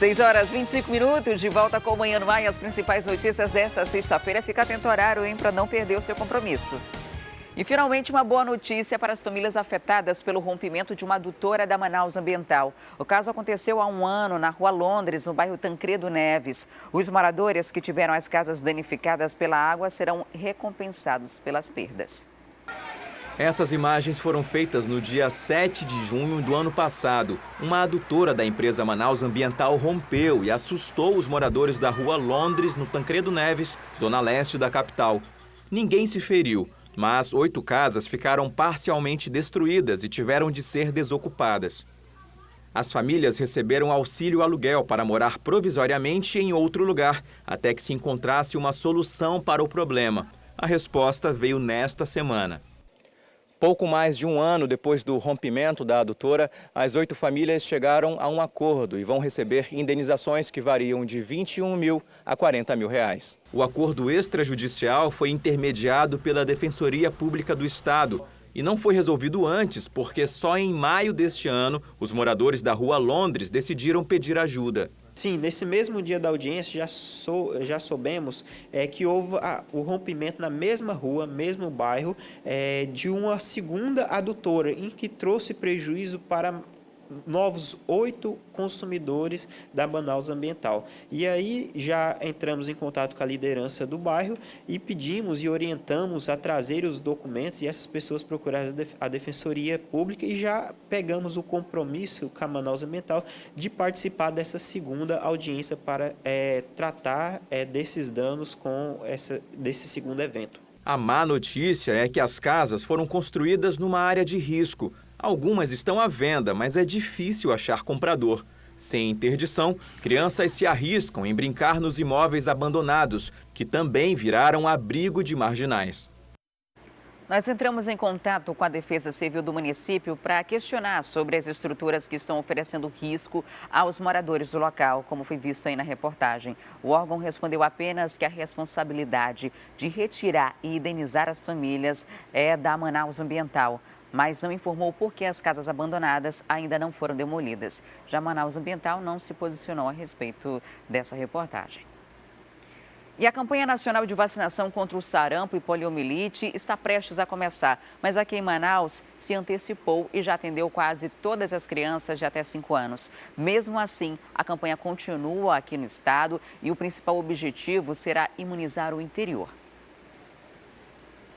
6h25, de volta com o Manhã no Ar e as principais notícias desta sexta-feira. Fica atento ao horário, hein, para não perder o seu compromisso. E finalmente uma boa notícia para as famílias afetadas pelo rompimento de uma adutora da Manaus Ambiental. O caso aconteceu há um ano na Rua Londres, no bairro Tancredo Neves. Os moradores que tiveram as casas danificadas pela água serão recompensados pelas perdas. Essas imagens foram feitas no dia 7 de junho do ano passado. Uma adutora da empresa Manaus Ambiental rompeu e assustou os moradores da Rua Londres, no Tancredo Neves, zona leste da capital. Ninguém se feriu, mas 8 casas ficaram parcialmente destruídas e tiveram de ser desocupadas. As famílias receberam auxílio aluguel para morar provisoriamente em outro lugar, até que se encontrasse uma solução para o problema. A resposta veio nesta semana. Pouco mais de um ano depois do rompimento da adutora, as 8 famílias chegaram a um acordo e vão receber indenizações que variam de 21 mil a 40 mil reais. O acordo extrajudicial foi intermediado pela Defensoria Pública do Estado e não foi resolvido antes, porque só em maio deste ano os moradores da Rua Londres decidiram pedir ajuda. Sim, nesse mesmo dia da audiência já soubemos que houve o rompimento na mesma rua, mesmo bairro, de uma segunda adutora, em que trouxe prejuízo para novos 8 consumidores da Manaus Ambiental. E aí já entramos em contato com a liderança do bairro e pedimos e orientamos a trazer os documentos e essas pessoas procuraram a Defensoria Pública e já pegamos o compromisso com a Manaus Ambiental de participar dessa segunda audiência para tratar desses danos desse segundo evento. A má notícia é que as casas foram construídas numa área de risco. Algumas estão à venda, mas é difícil achar comprador. Sem interdição, crianças se arriscam em brincar nos imóveis abandonados, que também viraram abrigo de marginais. Nós entramos em contato com a Defesa Civil do município para questionar sobre as estruturas que estão oferecendo risco aos moradores do local, como foi visto aí na reportagem. O órgão respondeu apenas que a responsabilidade de retirar e indenizar as famílias é da Manaus Ambiental, mas não informou por que as casas abandonadas ainda não foram demolidas. Já a Manaus Ambiental não se posicionou a respeito dessa reportagem. E a campanha nacional de vacinação contra o sarampo e poliomielite está prestes a começar, mas aqui em Manaus se antecipou e já atendeu quase todas as crianças de até 5 anos. Mesmo assim, a campanha continua aqui no estado e o principal objetivo será imunizar o interior.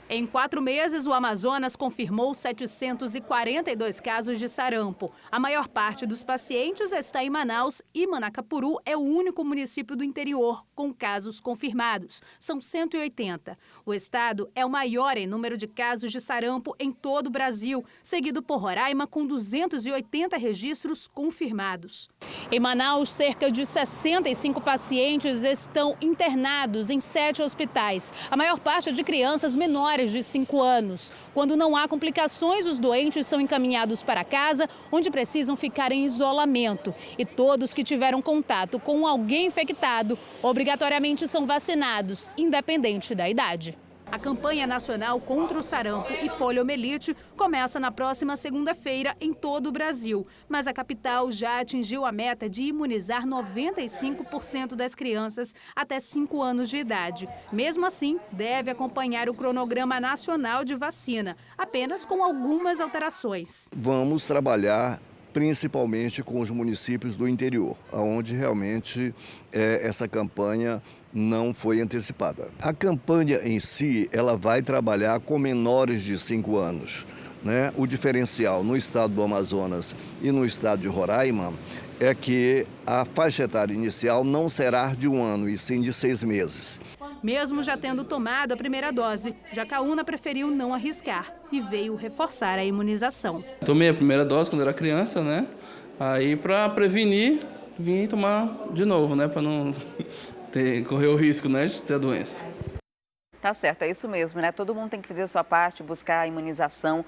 Em 4 meses, o Amazonas confirmou 742 casos de sarampo. A maior parte dos pacientes está em Manaus e Manacapuru é o único município do interior com casos confirmados. São 180. O estado é o maior em número de casos de sarampo em todo o Brasil, seguido por Roraima com 280 registros confirmados. Em Manaus, cerca de 65 pacientes estão internados em 7 hospitais. A maior parte é de crianças menores de 5 anos. Quando não há complicações, os doentes são encaminhados para casa, onde precisam ficar em isolamento. E todos que tiveram contato com alguém infectado, obrigatoriamente são vacinados, independente da idade. A campanha nacional contra o sarampo e poliomielite começa na próxima segunda-feira em todo o Brasil. Mas a capital já atingiu a meta de imunizar 95% das crianças até 5 anos de idade. Mesmo assim, deve acompanhar o cronograma nacional de vacina, apenas com algumas alterações. Vamos trabalhar principalmente com os municípios do interior, onde realmente essa campanha não foi antecipada. A campanha em si, ela vai trabalhar com menores de 5 anos. Né? O diferencial no estado do Amazonas e no estado de Roraima é que a faixa etária inicial não será de 1 ano, e sim de 6 meses. Mesmo já tendo tomado a primeira dose, Jacaúna preferiu não arriscar e veio reforçar a imunização. Tomei a primeira dose quando era criança, né? Aí, para prevenir, vim tomar de novo, né? Para não correr o risco, né, de ter a doença. Tá certo, é isso mesmo, né? Todo mundo tem que fazer a sua parte, buscar a imunização.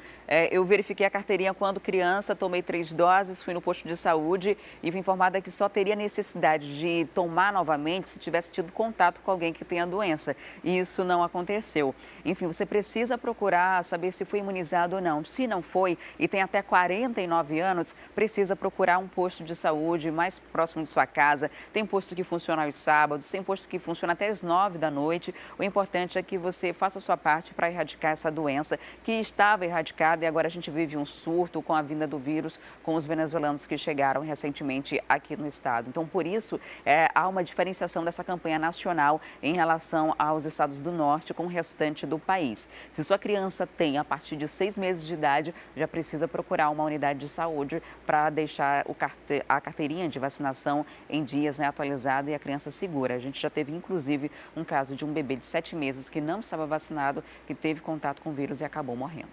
Eu verifiquei a carteirinha quando criança, tomei 3 doses, fui no posto de saúde e fui informada que só teria necessidade de tomar novamente se tivesse tido contato com alguém que tem a doença. E isso não aconteceu. Enfim, você precisa procurar saber se foi imunizado ou não. Se não foi e tem até 49 anos, precisa procurar um posto de saúde mais próximo de sua casa. Tem posto que funciona aos sábados, tem posto que funciona até às 9 da noite. O importante é que você faça a sua parte para erradicar essa doença que estava erradicada e agora a gente vive um surto com a vinda do vírus com os venezuelanos que chegaram recentemente aqui no estado. Então, por isso, há uma diferenciação dessa campanha nacional em relação aos estados do norte com o restante do país. Se sua criança tem a partir de 6 meses de idade, já precisa procurar uma unidade de saúde para deixar a carteirinha de vacinação em dias, né, atualizada e a criança segura. A gente já teve, inclusive, um caso de um bebê de 7 meses que não estava vacinado, que teve contato com o vírus e acabou morrendo.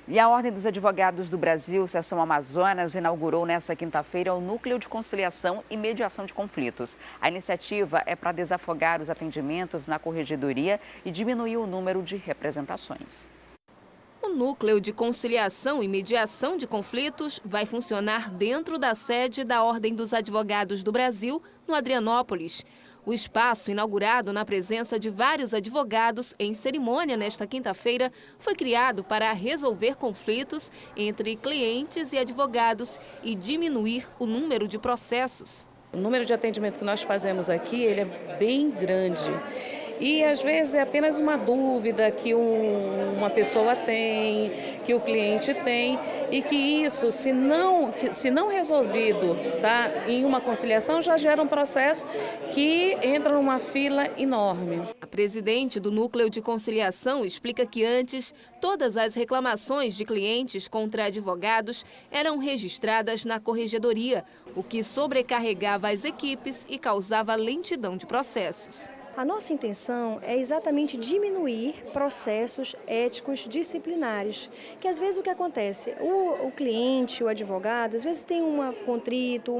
E a Ordem dos Advogados do Brasil, Seção Amazonas, inaugurou nesta quinta-feira o Núcleo de Conciliação e Mediação de Conflitos. A iniciativa é para desafogar os atendimentos na corregedoria e diminuir o número de representações. O Núcleo de Conciliação e Mediação de Conflitos vai funcionar dentro da sede da Ordem dos Advogados do Brasil, no Adrianópolis. O espaço, inaugurado na presença de vários advogados em cerimônia nesta quinta-feira, foi criado para resolver conflitos entre clientes e advogados e diminuir o número de processos. O número de atendimento que nós fazemos aqui, ele é bem grande. E às vezes é apenas uma dúvida que uma pessoa tem, que o cliente tem, e que isso, se não resolvido, tá, em uma conciliação, já gera um processo que entra numa fila enorme. A presidente do Núcleo de Conciliação explica que antes, todas as reclamações de clientes contra advogados eram registradas na corregedoria, o que sobrecarregava as equipes e causava lentidão de processos. A nossa intenção é exatamente diminuir processos éticos disciplinares, que às vezes o que acontece, o cliente, o advogado, às vezes tem um contrito,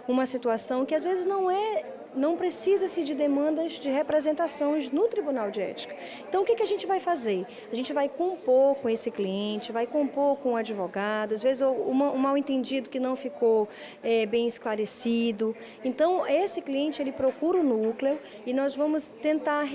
uma situação que às vezes não precisa-se de demandas de representações no Tribunal de Ética. Então, o que a gente vai fazer? A gente vai compor com esse cliente, vai compor com o advogado, às vezes um mal-entendido que não ficou bem esclarecido. Então, esse cliente, ele procura o núcleo e nós vamos tentar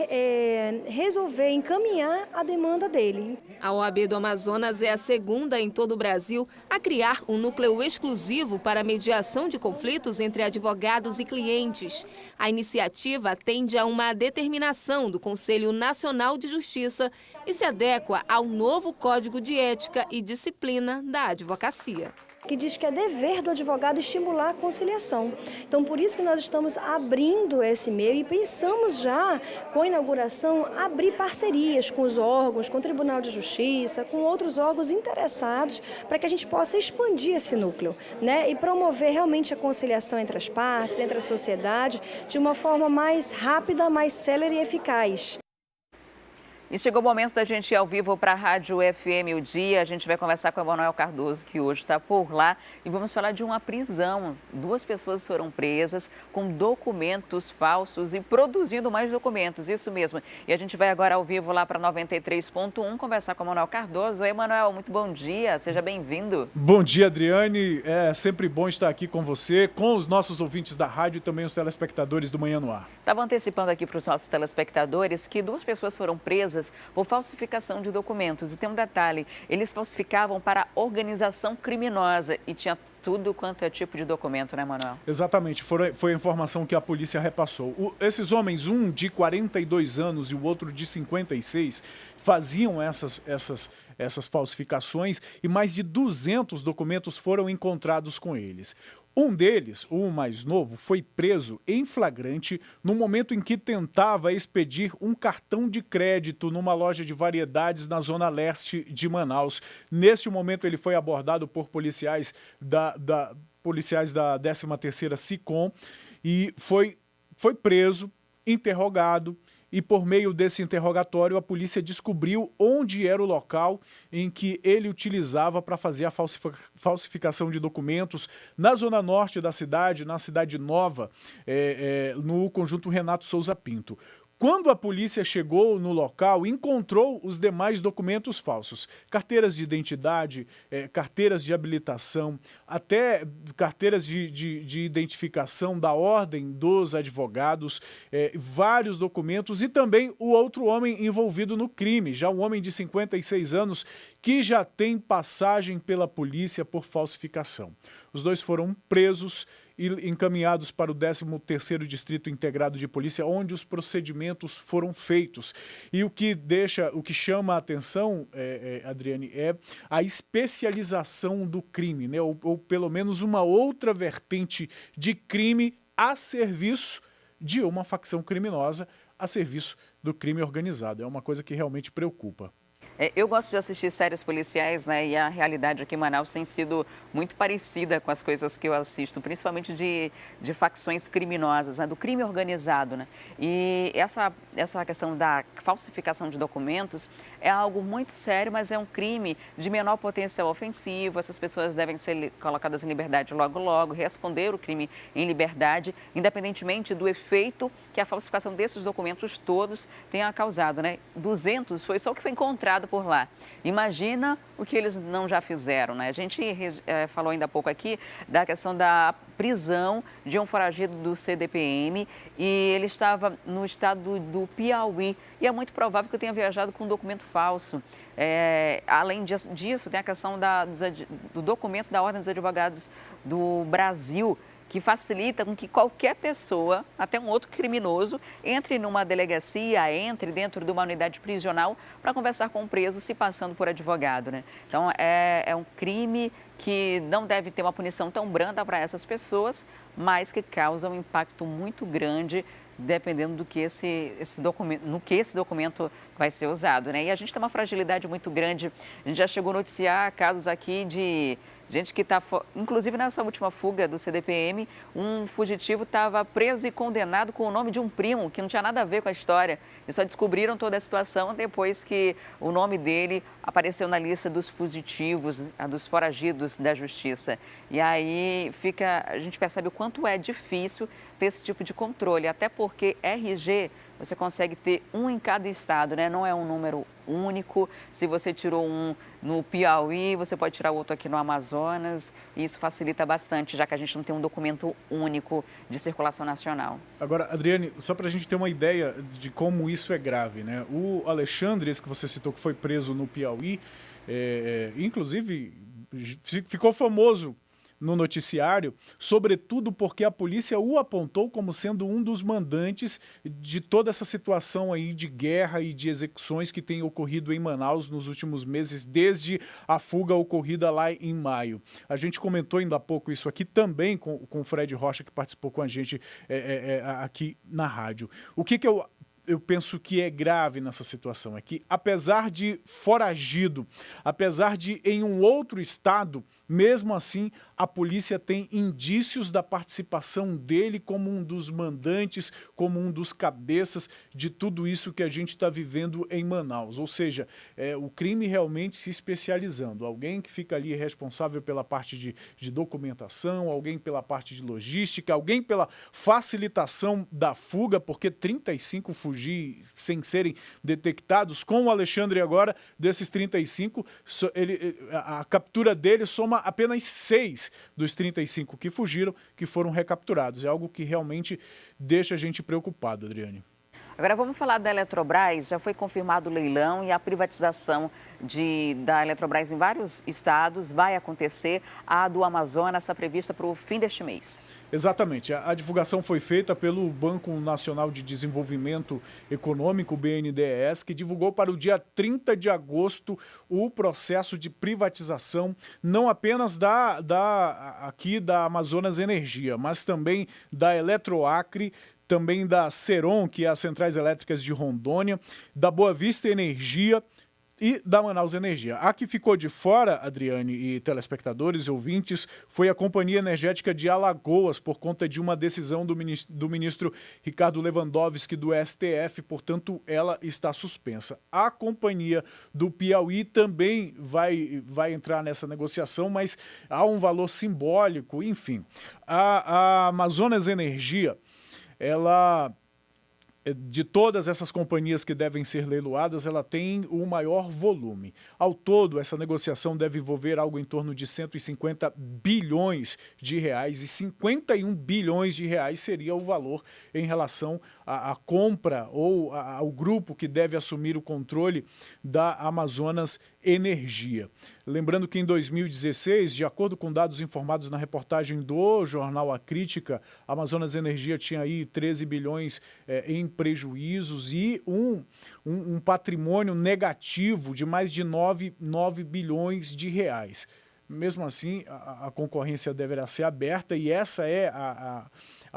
resolver, encaminhar a demanda dele. A OAB do Amazonas é a segunda em todo o Brasil a criar um núcleo exclusivo para a mediação de conflitos entre advogados e clientes. A iniciativa atende a uma determinação do Conselho Nacional de Justiça e se adequa ao novo Código de Ética e Disciplina da Advocacia, que diz que é dever do advogado estimular a conciliação. Então, por isso que nós estamos abrindo esse meio e pensamos já, com a inauguração, abrir parcerias com os órgãos, com o Tribunal de Justiça, com outros órgãos interessados, para que a gente possa expandir esse núcleo, né? E promover realmente a conciliação entre as partes, entre a sociedade, de uma forma mais rápida, mais célere e eficaz. E chegou o momento da gente ir ao vivo para a Rádio FM O Dia. A gente vai conversar com o Emanuel Cardoso, que hoje está por lá. E vamos falar de uma prisão. 2 pessoas foram presas com documentos falsos e produzindo mais documentos. Isso mesmo. E a gente vai agora ao vivo lá para 93.1 conversar com o Emanuel Cardoso. Oi, Emanuel, muito bom dia. Seja bem-vindo. Bom dia, Adriane. É sempre bom estar aqui com você, com os nossos ouvintes da rádio e também os telespectadores do Manhã no Ar. Estava antecipando aqui para os nossos telespectadores que 2 pessoas foram presas por falsificação de documentos. E tem um detalhe, eles falsificavam para organização criminosa e tinha tudo quanto é tipo de documento, né, Manuel? Exatamente, foi a informação que a polícia repassou. Esses homens, um de 42 anos e o outro de 56, faziam essas falsificações e mais de 200 documentos foram encontrados com eles. Um deles, o mais novo, foi preso em flagrante no momento em que tentava expedir um cartão de crédito numa loja de variedades na zona leste de Manaus. Neste momento, ele foi abordado por policiais da 13ª SICOM e foi preso, interrogado. E por meio desse interrogatório, a polícia descobriu onde era o local em que ele utilizava para fazer a falsificação de documentos na zona norte da cidade, na Cidade Nova, no conjunto Renato Souza Pinto. Quando a polícia chegou no local, encontrou os demais documentos falsos. Carteiras de identidade, carteiras de habilitação, até carteiras de identificação da Ordem dos Advogados, vários documentos e também o outro homem envolvido no crime, já um homem de 56 anos que já tem passagem pela polícia por falsificação. Os dois foram presos e encaminhados para o 13º Distrito Integrado de Polícia, onde os procedimentos foram feitos. E o que chama a atenção, Adriane, é a especialização do crime, né? Ou pelo menos uma outra vertente de crime a serviço de uma facção criminosa, a serviço do crime organizado. É uma coisa que realmente preocupa. Eu gosto de assistir séries policiais, né? E a realidade aqui em Manaus tem sido muito parecida com as coisas que eu assisto, principalmente de facções criminosas, né? Do crime organizado, né? E essa questão da falsificação de documentos é algo muito sério, mas é um crime de menor potencial ofensivo. Essas pessoas devem ser colocadas em liberdade logo, logo, responder o crime em liberdade, independentemente do efeito que a falsificação desses documentos todos tenha causado, né? 200 foi só o que foi encontrado por lá. Imagina o que eles não já fizeram, né? A gente falou ainda há pouco aqui da questão da prisão de um foragido do CDPM e ele estava no estado do Piauí e é muito provável que eu tenha viajado com um documento falso. Além disso, tem a questão do documento da Ordem dos Advogados do Brasil, que facilita com que qualquer pessoa, até um outro criminoso, entre numa delegacia, entre dentro de uma unidade prisional para conversar com o preso, se passando por advogado, né? Então, é um crime que não deve ter uma punição tão branda para essas pessoas, mas que causa um impacto muito grande, dependendo do que esse documento vai ser usado, né? E a gente tem uma fragilidade muito grande. A gente já chegou a noticiar casos aqui de gente que está, inclusive nessa última fuga do CDPM, um fugitivo estava preso e condenado com o nome de um primo, que não tinha nada a ver com a história. Eles só descobriram toda a situação depois que o nome dele apareceu na lista dos fugitivos, dos foragidos da justiça. E aí a gente percebe o quanto é difícil ter esse tipo de controle, até porque RG você consegue ter um em cada estado, né? Não é um número único. Se você tirou um no Piauí, você pode tirar outro aqui no Amazonas. E isso facilita bastante, já que a gente não tem um documento único de circulação nacional. Agora, Adriane, só para a gente ter uma ideia de como isso é grave, né? O Alexandre, esse que você citou, que foi preso no Piauí, inclusive ficou famoso no noticiário, sobretudo porque a polícia o apontou como sendo um dos mandantes de toda essa situação aí de guerra e de execuções que tem ocorrido em Manaus nos últimos meses, desde a fuga ocorrida lá em maio. A gente comentou ainda há pouco isso aqui também com o Fred Rocha, que participou com a gente aqui na rádio. O que eu penso que é grave nessa situação é que, apesar de foragido, apesar de em um outro estado, mesmo assim, a polícia tem indícios da participação dele como um dos mandantes, como um dos cabeças de tudo isso que a gente está vivendo em Manaus. Ou seja, o crime realmente se especializando. Alguém que fica ali responsável pela parte de documentação, alguém pela parte de logística, alguém pela facilitação da fuga, porque 35 fugir sem serem detectados. Com o Alexandre agora, desses 35, a captura dele soma apenas 6 dos 35 que fugiram, que foram recapturados. É algo que realmente deixa a gente preocupado, Adriane. Agora vamos falar da Eletrobras. Já foi confirmado o leilão e a privatização da Eletrobras em vários estados vai acontecer. A do Amazonas está prevista para o fim deste mês. Exatamente. A divulgação foi feita pelo Banco Nacional de Desenvolvimento Econômico, BNDES, que divulgou para o dia 30 de agosto o processo de privatização, não apenas aqui da Amazonas Energia, mas também da Eletroacre, também da Ceron, que é as Centrais Elétricas de Rondônia, da Boa Vista Energia e da Manaus Energia. A que ficou de fora, Adriane e telespectadores e ouvintes, foi a Companhia Energética de Alagoas, por conta de uma decisão do ministro Ricardo Lewandowski do STF, portanto, ela está suspensa. A Companhia do Piauí também vai entrar nessa negociação, mas há um valor simbólico, enfim. A Amazonas Energia, ela de todas essas companhias que devem ser leiloadas, ela tem o maior volume. Ao todo, essa negociação deve envolver algo em torno de 150 bilhões de reais e 51 bilhões de reais seria o valor em relação à compra ou ao grupo que deve assumir o controle da Amazonas Energia. Lembrando que em 2016, de acordo com dados informados na reportagem do jornal A Crítica, a Amazonas Energia tinha aí 13 bilhões em prejuízos e um patrimônio negativo de mais de 9 bilhões de reais. Mesmo assim, a concorrência deverá ser aberta e essa é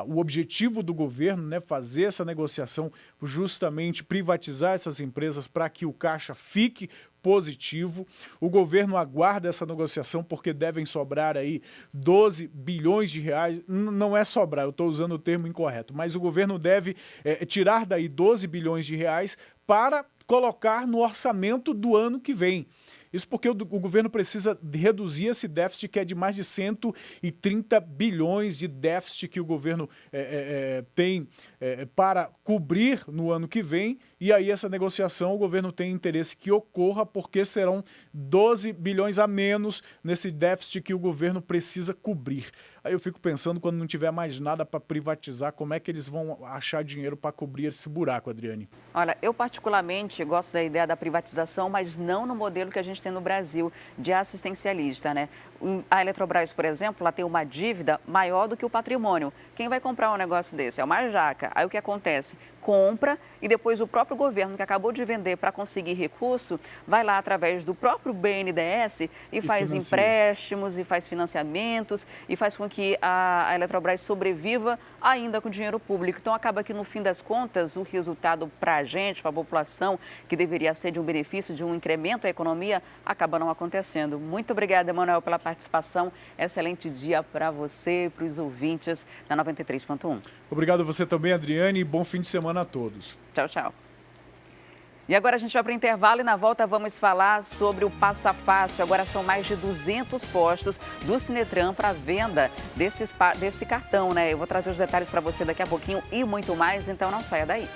o objetivo do governo, né, fazer essa negociação, justamente privatizar essas empresas para que o caixa fique positivo. O governo aguarda essa negociação porque devem sobrar aí 12 bilhões de reais. Não é sobrar, eu estou usando o termo incorreto, mas o governo deve tirar daí 12 bilhões de reais para colocar no orçamento do ano que vem. Isso porque o governo precisa reduzir esse déficit, que é de mais de 130 bilhões de déficit que o governo tem para cobrir no ano que vem. E aí essa negociação o governo tem interesse que ocorra, porque serão 12 bilhões a menos nesse déficit que o governo precisa cobrir. Aí eu fico pensando, quando não tiver mais nada para privatizar, como é que eles vão achar dinheiro para cobrir esse buraco, Adriane? Olha, eu particularmente gosto da ideia da privatização, mas não no modelo que a gente tem no Brasil, de assistencialista, né? A Eletrobras, por exemplo, ela tem uma dívida maior do que o patrimônio. Quem vai comprar um negócio desse? É uma jaca. Aí o que acontece? Compra e depois o próprio governo, que acabou de vender para conseguir recurso, vai lá através do próprio BNDES e faz empréstimos e faz financiamentos e faz com que a Eletrobras sobreviva ainda com dinheiro público. Então acaba que, no fim das contas, o resultado para a gente, para a população, que deveria ser de um benefício, de um incremento à economia, acaba não acontecendo. Muito obrigada, Emanuel, pela participação. Excelente dia para você e para os ouvintes da 93.1. Obrigado a você também, Adriane, e bom fim de semana a todos. Tchau, tchau. E agora a gente vai para o intervalo e na volta vamos falar sobre o Passa Fácil. Agora são mais de 200 postos do Sinetran para venda desse cartão, né? Eu vou trazer os detalhes para você daqui a pouquinho e muito mais, então não saia daí.